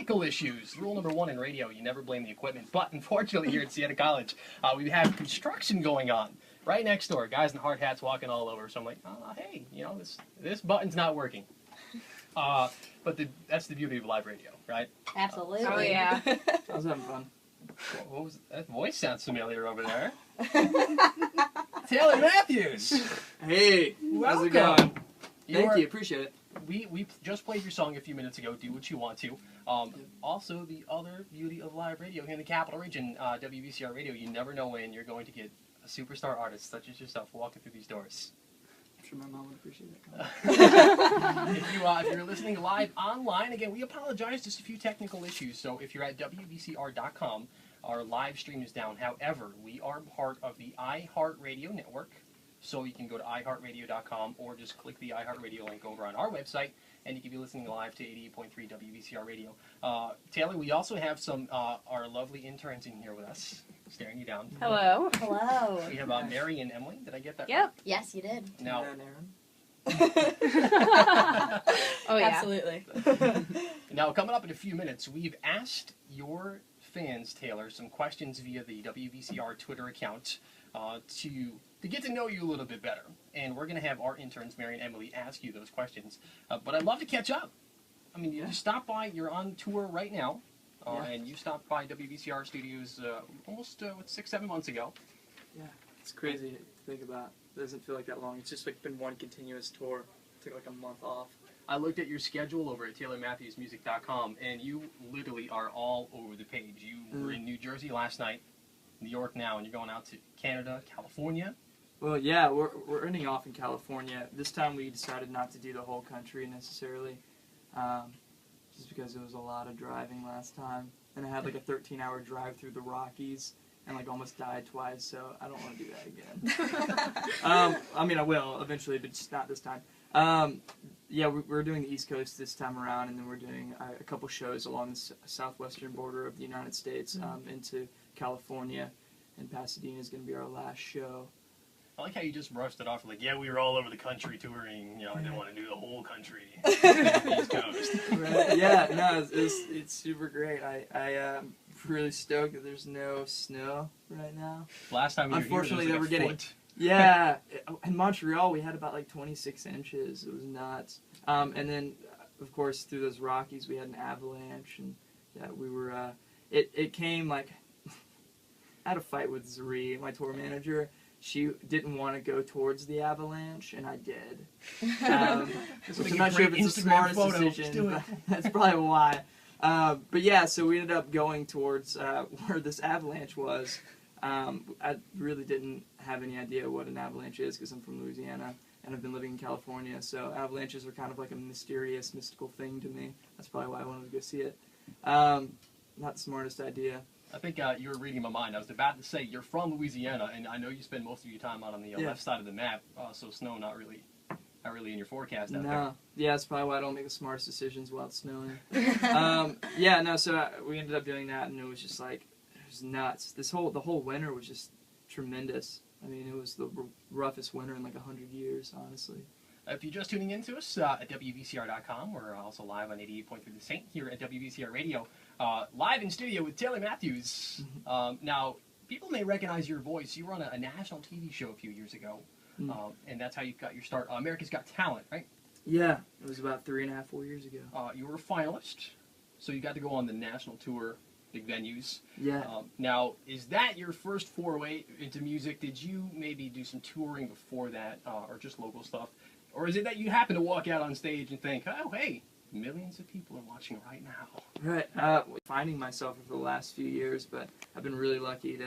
technical issues. Rule number 1 in radio, you never blame the equipment. But unfortunately here at Siena College, we have construction going on right next door. Guys in hard hats walking all over. So I'm like, hey, you know, this button's not working. But that's the beauty of live radio, right? Absolutely. Oh, yeah. I was having fun. What was that voice? Sounds familiar over there. Taylor Mathews. Hey, how's it going? Thank you, appreciate it. We just played your song a few minutes ago. Do what you want to. Also, the other beauty of live radio here in the Capital Region, WVCR Radio. You never know when you're going to get a superstar artist such as yourself walking through these doors. I'm sure my mom would appreciate that. If you're listening live online, again, we apologize. Just a few technical issues. So if you're at WVCR.com, our live stream is down. However, we are part of the iHeartRadio network. So you can go to iHeartRadio.com or just click the iHeartRadio link over on our website, and you can be listening live to 88.3 WVCR Radio. Taylor, we also have some our lovely interns in here with us, staring you down. Hello. Hello. We have Mary and Emily. Did I get that? Yep. Yes, you did. Now, Oh, yeah. Absolutely. now, coming up in a few minutes, we've asked your fans, Taylor, some questions via the WVCR Twitter account to get to know you a little bit better. And we're going to have our interns, Mary and Emily, ask you those questions. But I'd love to catch up. I mean, you stopped by, you're on tour right now, and you stopped by WVCR Studios almost 6-7 months ago. Yeah, it's crazy to think about. It doesn't feel like that long. It's just like been one continuous tour. It took like a month off. I looked at your schedule over at TaylorMatthewsMusic.com, and you literally are all over the page. You were in New Jersey last night, New York now, and you're going out to Canada, California. Well, yeah, we're ending off in California. This time we decided not to do the whole country necessarily, just because it was a lot of driving last time. And I had like a 13-hour drive through the Rockies and like almost died twice, so I don't want to do that again. I mean, I will eventually, but just not this time. Yeah, we're doing the East Coast this time around, and then we're doing a couple shows along the southwestern border of the United States into California, and Pasadena is going to be our last show. I like how you just brushed it off like, yeah, we were all over the country touring. You know, I didn't want to do the whole country. The East Coast. Right. Yeah, no, it's super great. I'm really stoked that there's no snow right now. Last time you unfortunately, were here, they were getting. foot. Yeah, in Montreal we had about like 26 inches. It was nuts. And then, of course, through those Rockies we had an avalanche, and yeah, we were. It came like I had a fight with Zuri, my tour manager. She didn't want to go towards the avalanche, and I did. Which I'm not sure if it's the smartest decision, but that's probably why. But yeah, so we ended up going towards where this avalanche was. I really didn't have any idea what an avalanche is because I'm from Louisiana and I've been living in California, so avalanches are kind of like a mysterious, mystical thing to me. That's probably why I wanted to go see it. Not the smartest idea. I think you were reading my mind. I was about to say, you're from Louisiana, and I know you spend most of your time out on the left side of the map, so snow not really in your forecast out there. Yeah, that's probably why I don't make the smartest decisions while it's snowing. So we ended up doing that, and it was just like, it was nuts. The whole winter was just tremendous. I mean, it was the roughest winter in like 100 years, honestly. If you're just tuning in to us at WVCR.com, we're also live on 88.3 The Saint here at WVCR Radio, live in studio with Taylor Mathews. Now, people may recognize your voice. You were on a national TV show a few years ago, and that's how you got your start. America's Got Talent, right? Yeah, it was about 3.5, 4 years ago. You were a finalist, so you got to go on the national tour, big venues. Yeah. Now, is that your first foray into music? Did you maybe do some touring before that, or just local stuff? Or is it that you happen to walk out on stage and think, oh, hey, millions of people are watching right now? Right. Finding myself for the last few years, but I've been really lucky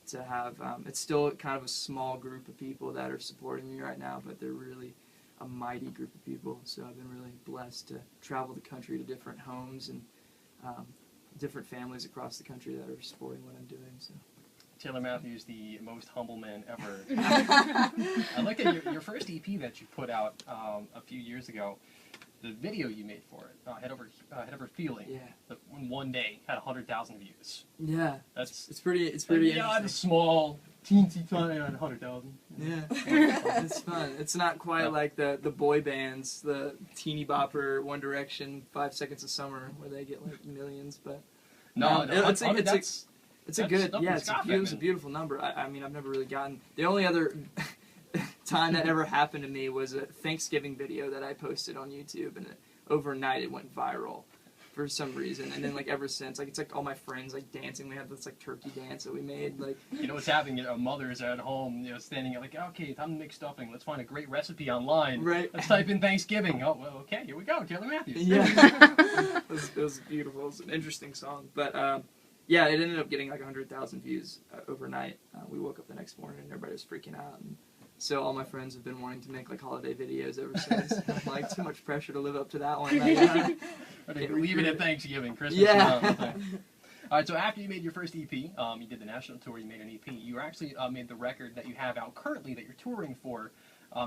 to have, it's still kind of a small group of people that are supporting me right now, but they're really a mighty group of people. So I've been really blessed to travel the country to different homes and different families across the country that are supporting what I'm doing. So. Taylor Mathews, the most humble man ever. I looked at your first EP that you put out a few years ago. The video you made for it, Head Over Feeling. Yeah. In one day had 100,000 views. Yeah. It's pretty. Yeah, it's small. teensy tiny on 100,000. Yeah, it's fun. It's not quite like the boy bands, the teeny bopper, One Direction, 5 Seconds of Summer, where they get like millions. But No, it's a good, nothing yeah, Scott it was a Pittman. beautiful number. I mean, I've never really gotten, the only other time that ever happened to me was a Thanksgiving video that I posted on YouTube, and overnight it went viral for some reason. And then like ever since, like it's like all my friends like dancing. We had this like turkey dance that we made. Like, You know what's happening? Mothers are at home, standing like, okay, time to make stuffing. Let's find a great recipe online. right? Let's type in Thanksgiving. Oh, well, okay, here we go. Taylor Mathews. Yeah, it was beautiful. It was an interesting song, but yeah, it ended up getting like 100,000 views overnight. We woke up the next morning and everybody was freaking out. And so all my friends have been wanting to make like holiday videos ever since. I'm like, too much pressure to live up to that one. Leave it at Thanksgiving, Christmas. Yeah. All right, so after you made your first EP, you did the national tour, you made an EP. You actually made the record that you have out currently that you're touring for,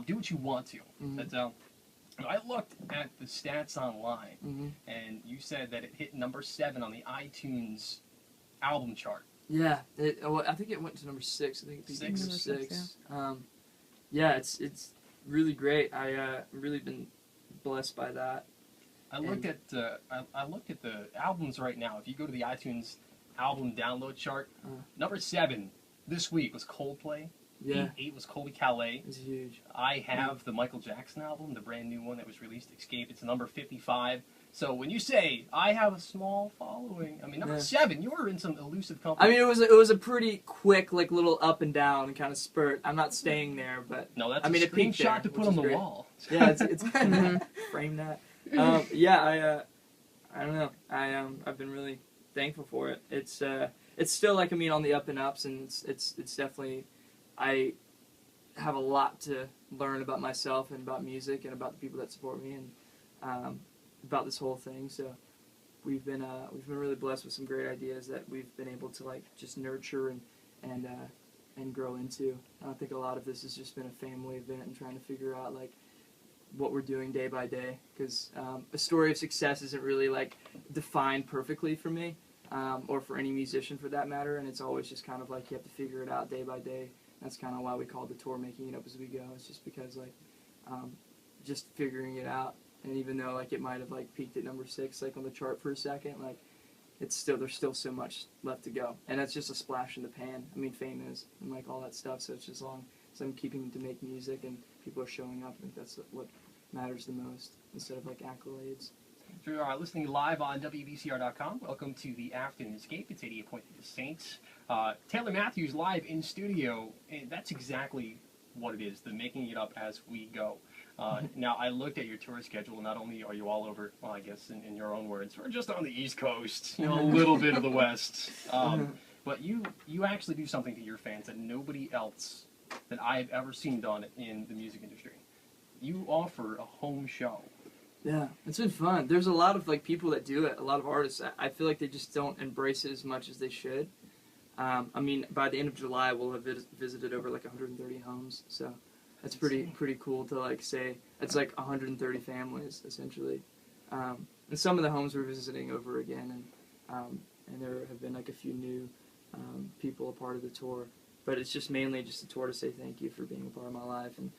Do What You Want To. Mhm. That's, I looked at the stats online, Mm-hmm. and you said that it hit number 7 on the iTunes album chart. Yeah, well, I think it went to number 6. I think it peaked at number 6. Yeah, it's really great. I really been blessed by that. I looked at the albums right now. If you go to the iTunes album download chart, number 7 this week was Coldplay. Yeah, 8 was Colby Calais. it's huge. I have the Michael Jackson album, the brand new one that was released, Escape. It's number 55. So when you say I have a small following, I mean number 7, you were in some elusive company. I mean, it was a pretty quick like little up and down kind of spurt. I'm not staying there, but no, that's I mean, a it peaked there, screenshot to put which on is the great. wall. Yeah, it's frame that. Yeah, I don't know. I've been really thankful for it. It's still like, I mean, on the up and ups, and it's definitely, I have a lot to learn about myself and about music and about the people that support me and about this whole thing. So we've been really blessed with some great ideas that we've been able to like just nurture and grow into. I think a lot of this has just been a family event and trying to figure out like what we're doing day by day, because a story of success isn't really like defined perfectly for me or for any musician for that matter, and it's always just kind of like you have to figure it out day by day. That's kind of why we call the tour Making It Up As We Go. It's just because like just figuring it out, and even though like it might have like peaked at number 6 like on the chart for a second, like it's still, there's still so much left to go, and that's just a splash in the pan. I mean, fame is and like all that stuff. So it's just long as I'm keeping to make music and people are showing up, I think that's what matters the most, instead of like accolades. If you are listening live on Wvcr.com, welcome to the Afternoon Escape. It's 88.3 The Saints. Taylor Mathews live in studio, and that's exactly what it is, the Making It Up As We Go. Now, I looked at your tour schedule. Not only are you all over, well, I guess in your own words, we're just on the East Coast, a little bit of the West. But you actually do something to your fans that nobody else that I've ever seen done in the music industry. You offer a home show. Yeah, it's been fun. There's a lot of like people that do it, a lot of artists. I feel like they just don't embrace it as much as they should. I mean, by the end of July, we'll have visited over like 130 homes, so that's pretty cool to like say. It's like 130 families essentially, and some of the homes we're visiting over again, and there have been like a few new people a part of the tour. But it's just mainly just a tour to say thank you for being a part of my life. And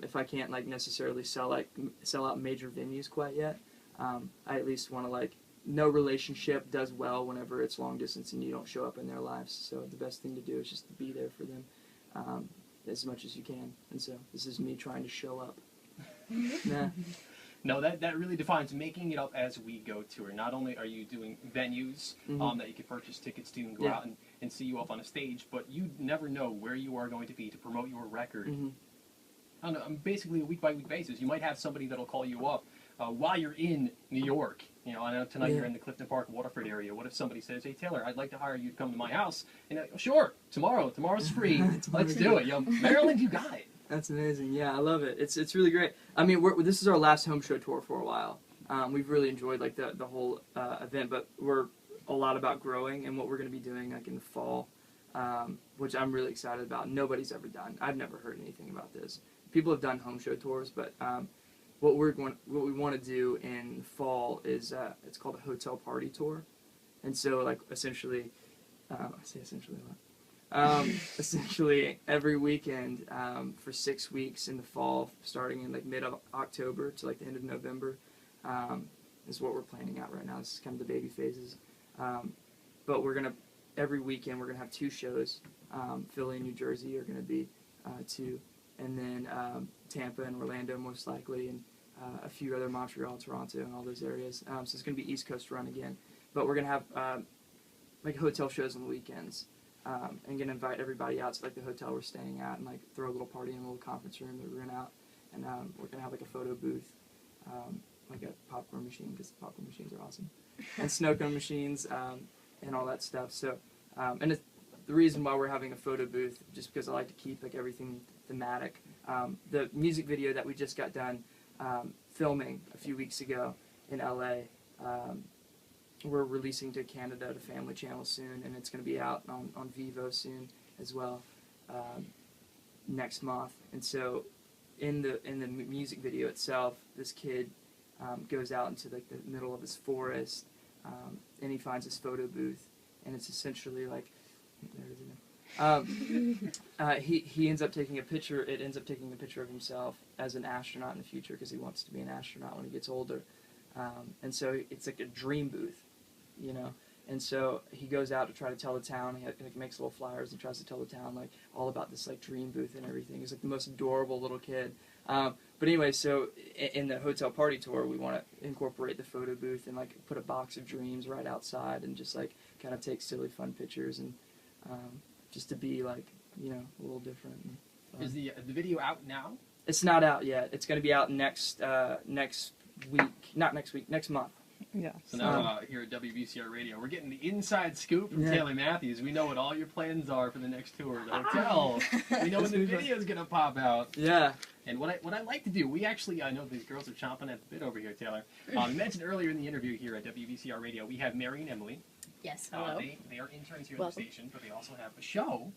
if I can't like necessarily sell out major venues quite yet, I at least want to like, no relationship does well whenever it's long distance and you don't show up in their lives. So the best thing to do is just to be there for them as much as you can. And so this is me trying to show up. Nah. No, that really defines Making It Up As We Go tour. Not only are you doing venues that you can purchase tickets to and go out and see you up on a stage, but you never know where you are going to be to promote your record. On basically a week-by-week basis. You might have somebody that'll call you up while you're in New York. I know tonight you're in the Clifton Park, Waterford area. What if somebody says, "Hey Taylor, I'd like to hire you to come to my house"? And sure, tomorrow's free. Let's do it. Maryland, you got it. That's amazing. Yeah, I love it. It's really great. I mean, this is our last home show tour for a while. We've really enjoyed like the whole event, but we're a lot about growing and what we're going to be doing like in the fall, which I'm really excited about. Nobody's ever done. I've never heard anything about this. People have done home show tours, but what we want to do in fall is it's called a hotel party tour, and so like essentially, I say essentially a lot. Essentially every weekend for 6 weeks in the fall, starting in like mid-October to like the end of November, is what we're planning out right now. This is kind of the baby phases. But every weekend we're gonna have 2 shows. Philly and New Jersey are gonna be 2, and then Tampa and Orlando most likely, and a few other, Montreal, Toronto, and all those areas. So it's gonna be East Coast run again. But we're gonna have like hotel shows on the weekends. And gonna invite everybody out to like the hotel we're staying at, and like throw a little party in a little conference room that we're rent out, and we're gonna have like a photo booth, like a popcorn machine, because popcorn machines are awesome, and snow cone machines, and all that stuff. So, and the reason why we're having a photo booth, just because I like to keep like everything thematic. The music video that we just got done filming a few weeks ago in LA. We're releasing to Canada to Family Channel soon, and it's going to be out on Vvcr soon as well, next month. And so, in the music video itself, this kid goes out into like the middle of this forest, and he finds this photo booth, and it's essentially like, he ends up taking a picture. It ends up taking a picture of himself as an astronaut in the future, because he wants to be an astronaut when he gets older. And so it's like a dream booth, you know. And so he goes out to try to tell the town. He like, makes little flyers and tries to tell the town like all about this like dream booth and everything. He's like the most adorable little kid. But anyway, so in the hotel party tour, we want to incorporate the photo booth and like put a box of dreams right outside and just like kind of take silly, fun pictures, and just to be like, you know, a little different. And Is the video out now? It's not out yet. It's going to be out next week. Not next week. Next month. Yeah. So now here at WVCR Radio, we're getting the inside scoop from Taylor Mathews. We know what all your plans are for the next tour. The hotel. We know when the video's gonna pop out. Yeah. And what I like to do, we actually, I know these girls are chomping at the bit over here, Taylor. You mentioned earlier in the interview here at WVCR Radio, we have Mary and Emily. Yes. Hello. They are interns here at the station, but they also have a show.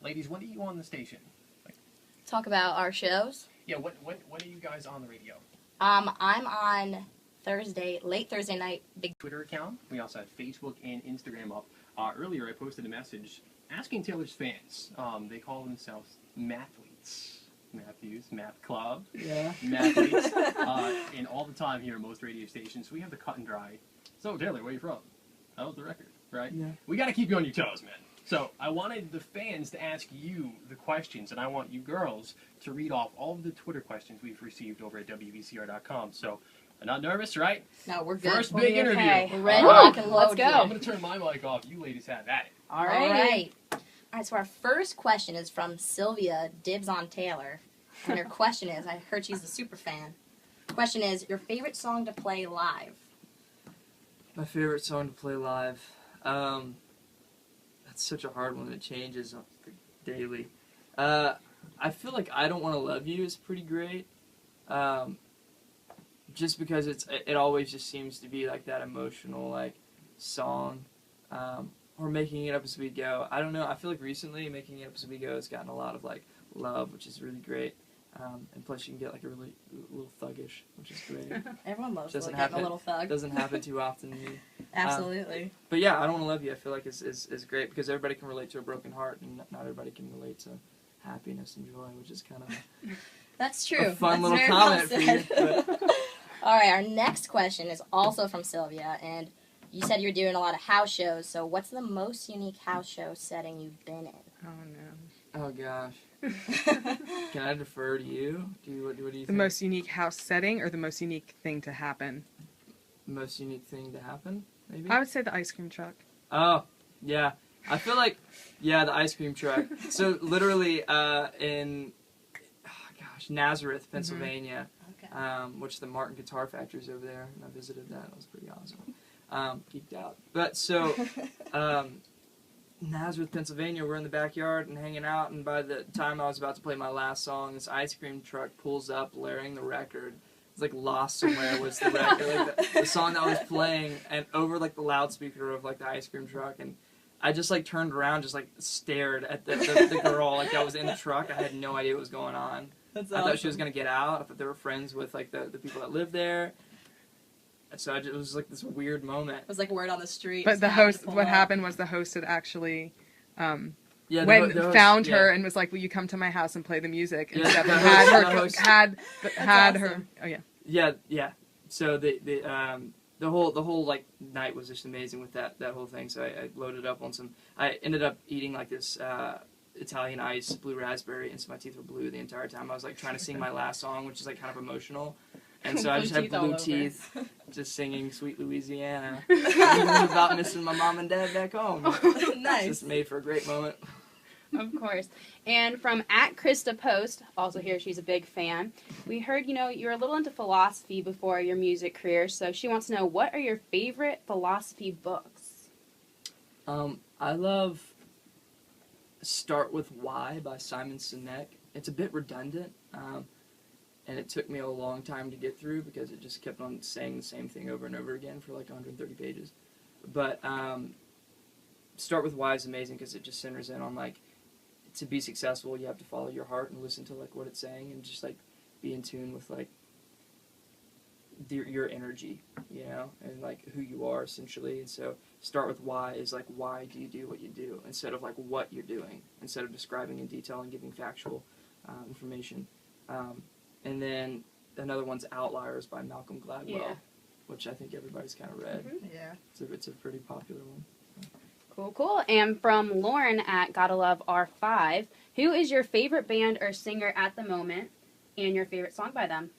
Ladies, when are you on the station? Talk about our shows. Yeah. When are you guys on the radio? I'm on late Thursday night. Big Twitter account. We also have Facebook and Instagram up. Earlier, I posted a message asking Taylor's fans. They call themselves Mathews. Mathews, Math Club. Yeah. Mathews. And all the time here at most radio stations, we have the cut and dry. So, Taylor, where are you from? That was the record, right? Yeah. We got to keep you on your toes, man. So, I wanted the fans to ask you the questions, and I want you girls to read off all of the Twitter questions we've received over at WVCR.com. So, I'm not nervous, right? No, we're good. First big interview. Okay. We're ready. Right. Let's go. I'm going to turn my mic off. You ladies have at it. All right. All right, so our first question is from Sylvia, dibs on Taylor. And her question is, I heard she's a super fan. Question is, your favorite song to play live? My favorite song to play live? That's such a hard one. It changes daily. I feel like I Don't Want to Love You is pretty great. Just because it always just seems to be like that emotional like song, or Making It Up As We Go. I don't know. I feel like recently Making It Up As We Go has gotten a lot of like love, which is really great. And plus you can get like a really little thuggish, which is great. Everyone loves Doesn't getting happen, a little thug. Doesn't happen too often to me. Absolutely. But yeah, I Don't Want to Love You I feel like is great, because everybody can relate to a broken heart, and not everybody can relate to happiness and joy, which is kind of That's true. a fun That's little very comment well for you. said. But All right, our next question is also from Sylvia, and you said you're doing a lot of house shows, so what's the most unique house show setting you've been in? Oh no. oh gosh, can I defer to you? What do you think? The most unique house setting or the most unique thing to happen? Most unique thing to happen, maybe? I would say the ice cream truck. Oh, yeah. I feel like, yeah, the ice cream truck. So literally in, Nazareth, Pennsylvania, which the Martin Guitar Factory is over there, and I visited that. It was pretty awesome. Geeked out. But so, Nazareth, Pennsylvania, we're in the backyard and hanging out, and by the time I was about to play my last song, this ice cream truck pulls up, blaring the record. It's like Lost Somewhere was the record, like the song that was playing, and over like the loudspeaker of like the ice cream truck, and I just like turned around, just like stared at the girl like that was in the truck. I had no idea what was going on. That's I thought she was gonna get out. I thought they were friends with like the people that lived there. So it was like this weird moment. It was like word on the street. But the host, what happened was the host had actually Yeah, went the host- found her yeah. and was like, "Will you come to my house and play the music?" And Yeah, stuff. the And host- had the her host- had her. awesome. Oh yeah. Yeah. So the whole like night was just amazing with that whole thing. So I loaded up on some. I ended up eating like this Italian ice blue raspberry, and so my teeth were blue the entire time. I was like trying to sing my last song, which is like kind of emotional, and so I just had Blue teeth all blue over. teeth, just singing "Sweet Louisiana," about missing my mom and dad back home. It's Nice. just made for a great moment. Of course. And from @Krista Post, also here she's a big fan. We heard, you were a little into philosophy before your music career, so she wants to know, what are your favorite philosophy books? I love Start With Why by Simon Sinek. It's a bit redundant, and it took me a long time to get through because it just kept on saying the same thing over and over again for like 130 pages. But Start With Why is amazing because it just centers in on like, to be successful, you have to follow your heart and listen to like what it's saying and just like be in tune with like your energy, and like who you are essentially. And so Start With Why is like, why do you do what you do instead of like what you're doing, instead of describing in detail and giving factual information. And then another one's Outliers by Malcolm Gladwell, Yeah. which I think everybody's kind of read. Mhm. Yeah. It's a pretty popular one. Cool. And from Lauren Gotta Love R5, who is your favorite band or singer at the moment, and your favorite song by them?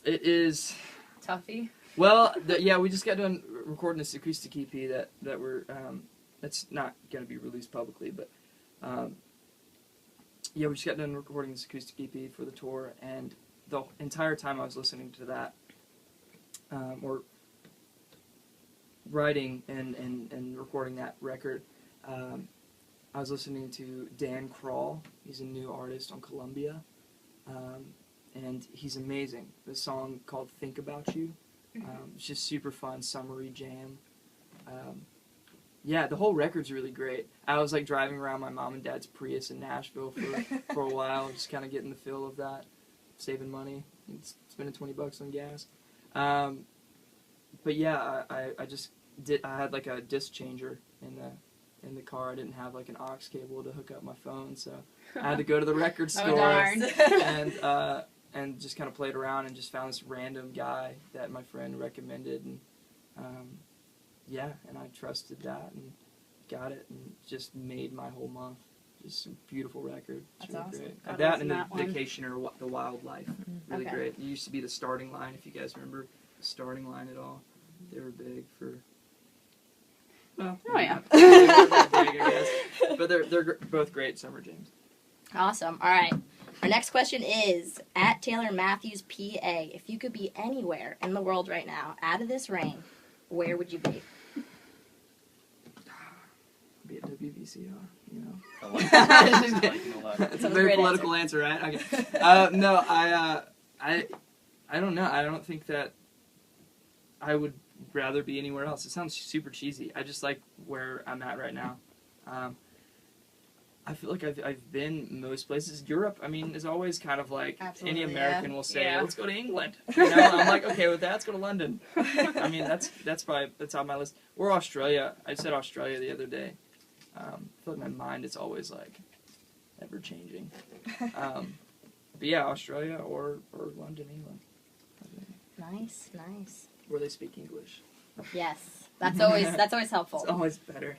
It is. Tuffy. Well, we just got done recording this acoustic EP that we're that's not going to be released publicly, but we just got done recording this acoustic EP for the tour, and the entire time I was listening to that, or writing and recording that record, I was listening to Dan Crawl. He's a new artist on Columbia, and he's amazing. The song called "Think About You." It's just super fun, summery jam. The whole record's really great. I was like driving around my mom and dad's Prius in Nashville for a while, just kind of getting the feel of that, saving money, and spending $20 on gas. But yeah, I had like a disc changer in the car. I didn't have like an aux cable to hook up my phone, so I had to go to the record store darn. and just kind of played around and just found this random guy that my friend recommended, and and I trusted that and got it and just made my whole month. Just a beautiful record. It's That's really awesome. great. That That was and that the one. Vacation or the Wildlife. Really Okay. great. It used to be the Starting Line, if you guys remember the Starting Line at all. They were big for. Well, Oh, yeah. they weren't that big, I guess. But they're both great summer jams. Awesome. All right. Our next question is @Taylor Mathews PA. If you could be anywhere in the world right now, out of this rain, where would you be? Be at WVCR, I like that. I like it a lot. It's a That was a very great political answer, right? Okay. No, I don't know. I don't think that I would rather be anywhere else. It sounds super cheesy. I just like where I'm at right now. I feel like I've been most places. Europe, I mean, is always kind of like Absolutely, any American yeah. will say, Yeah. let's go to England. I'm like, okay with that, let's go to London. I mean, that's on my list. Or Australia. I said Australia the other day. I feel like my mind is always like ever changing. But yeah, Australia or London, England. Nice, nice. Where they speak English. Yes, that's always helpful. It's always better.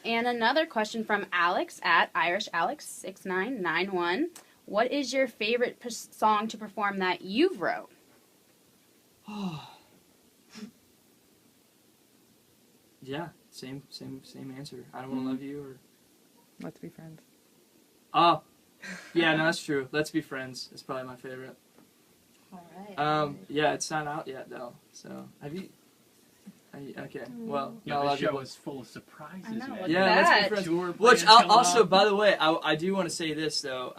And another question from Alex @IrishAlex6991. What is your favorite song to perform that you've wrote? Yeah, same answer. I Don't Want to Love You or Let's be friends. oh, yeah, no, that's true. Let's Be Friends is probably my favorite. All right. Yeah, it's not out yet though. So have you? Okay, well, Yeah, not a lot the of show people. is full of surprises, I know, man. look Yeah, at Let's Be that. Friends. Tour Which plans coming also, up. by the way, I do want to say this though.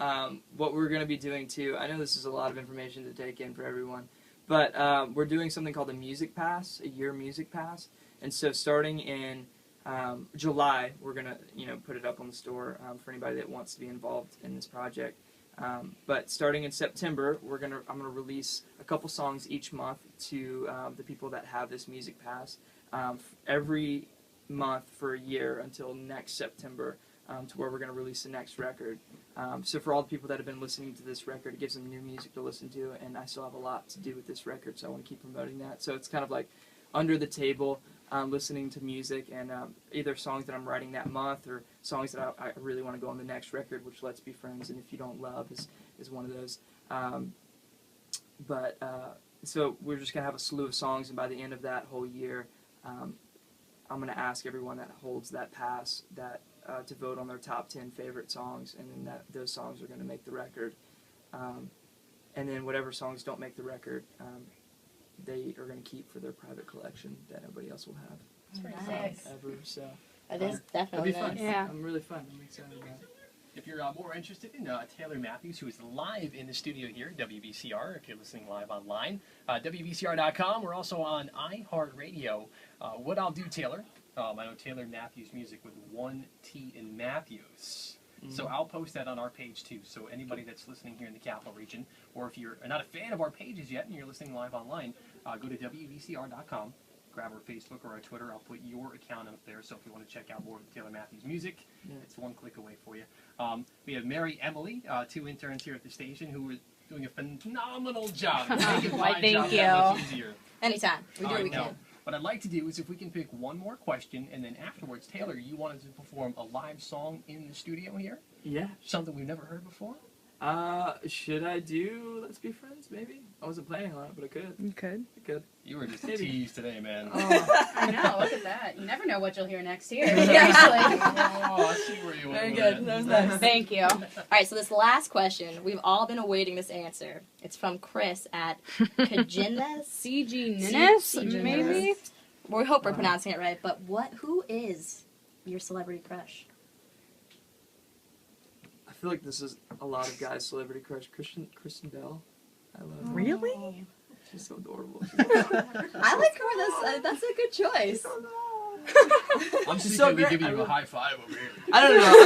What we're going to be doing too. I know this is a lot of information to take in for everyone, but we're doing something called a Music Pass, a year Music Pass, and so starting in July, we're gonna put it up on the store for anybody that wants to be involved in this project. But starting in September, I'm gonna release a couple songs each month to the people that have this Music Pass. Every month for a year until next September, to where we're going to release the next record. So for all the people that have been listening to this record, it gives them new music to listen to, and I still have a lot to do with this record, so I want to keep promoting that. So it's kind of like under the table, listening to music, and either songs that I'm writing that month or songs that I really want to go on the next record, which Let's Be Friends and If You Don't Love is one of those. So we're just going to have a slew of songs, and by the end of that whole year, I'm going to ask everyone that holds that pass to vote on their top 10 favorite songs, and then those songs are going to make the record. And then whatever songs don't make the record, they are going to keep for their private collection that nobody else will have. That's pretty nice. Ever. So It is definitely It'll be fun. nice. Yeah. I'm really fun. I'm excited about it. If you're more interested in Taylor Mathews, who is live in the studio here at WVCR, if you're listening live online, WVCR.com. We're also on iHeartRadio. What I'll do, Taylor, I know Taylor Mathews Music with one T in Mathews. So I'll post that on our page too. So anybody that's listening here in the capital region, or if you're not a fan of our pages yet and you're listening live online, go to WVCR.com. Grab our Facebook or our Twitter. I'll put your account up there. So if you want to check out more of Taylor Mathews music, it's one click away for you. We have Mary Emily, 2 interns here at the station who are doing a phenomenal job. Making my Thank job you. that much easier. Anytime. We do what we Now, can. what I'd like to do is if we can pick one more question, and then afterwards, Taylor, you wanted to perform a live song in the studio here? Yeah. Something we've never heard before? Should I do Let's Be Friends, maybe? I wasn't planning on it, but I could. You could. I could. You were just Maybe. teased today, man. I know, look at that. You never know what you'll hear next year. Seriously. Oh, I see where you went Very with good. it. That was nice. Thank you. All right, so this last question, we've all been awaiting this answer. It's from Chris at Kajinnes. CG Ninnis, CG maybe? Well, we hope we're pronouncing it right, but who is your celebrity crush? I feel like this is a lot of guys' celebrity crush. Kristen Bell. I love her. Really? She's so adorable. I like her. That's a good choice. I'm She's so so great. giving I you a really- high five over here. I don't know.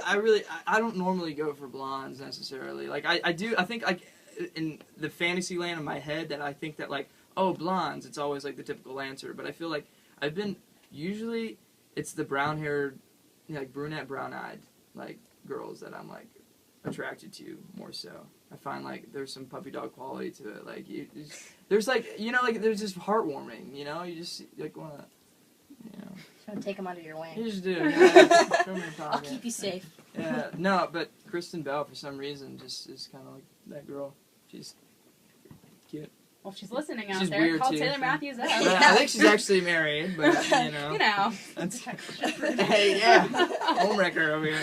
I mean, I don't normally go for blondes necessarily. Like, I do. I think like in the fantasy land in my head that I think that like, oh, blondes. It's always like the typical answer. But I feel like usually it's the brown-haired, like brunette, brown-eyed like girls that I'm like attracted to more so. I find like there's some puppy dog quality to it. Like there's like like there's just heartwarming. You just like wanna. Trying to take them under your You wing. just do. Yeah. Throw 'em in your I'll pocket. keep you safe. Yeah, no, but Kristen Bell for some reason just is kind of like that girl. She's cute. Well, if she's listening out She's there, weird, call too. Taylor Matthews up. But I think she's actually married, but You know. That's, hey, yeah, homewrecker over here.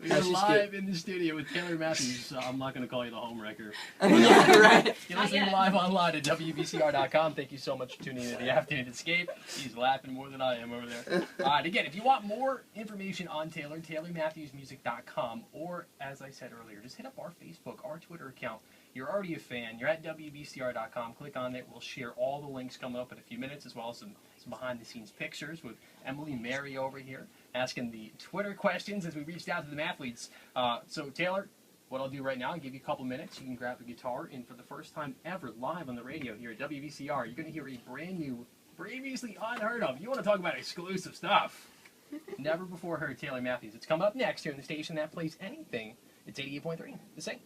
We're No, she's live in the studio with Taylor Mathews. I'm not going to call you the homewrecker. Yeah, right. You're Not listening yet. live online at WVCR.com. Thank you so much for tuning in to the Afternoon Escape. He's laughing more than I am over there. All right, again, if you want more information on Taylor, TaylorMatthewsMusic.com, or, as I said earlier, just hit up our Facebook, our Twitter account. You're already a fan. You're at WVCR.com. Click on it. We'll share all the links coming up in a few minutes, as well as some behind-the-scenes pictures with Emily and Mary over here asking the Twitter questions as we reached out to the mathletes. So, Taylor, what I'll do right now, I'll give you a couple minutes. You can grab the guitar, and for the first time ever live on the radio here at WVCR, you're going to hear a brand new, previously unheard of. You want to talk about exclusive stuff. Never before heard Taylor Mathews. It's coming up next here in the station that plays anything. It's 88.3. The same.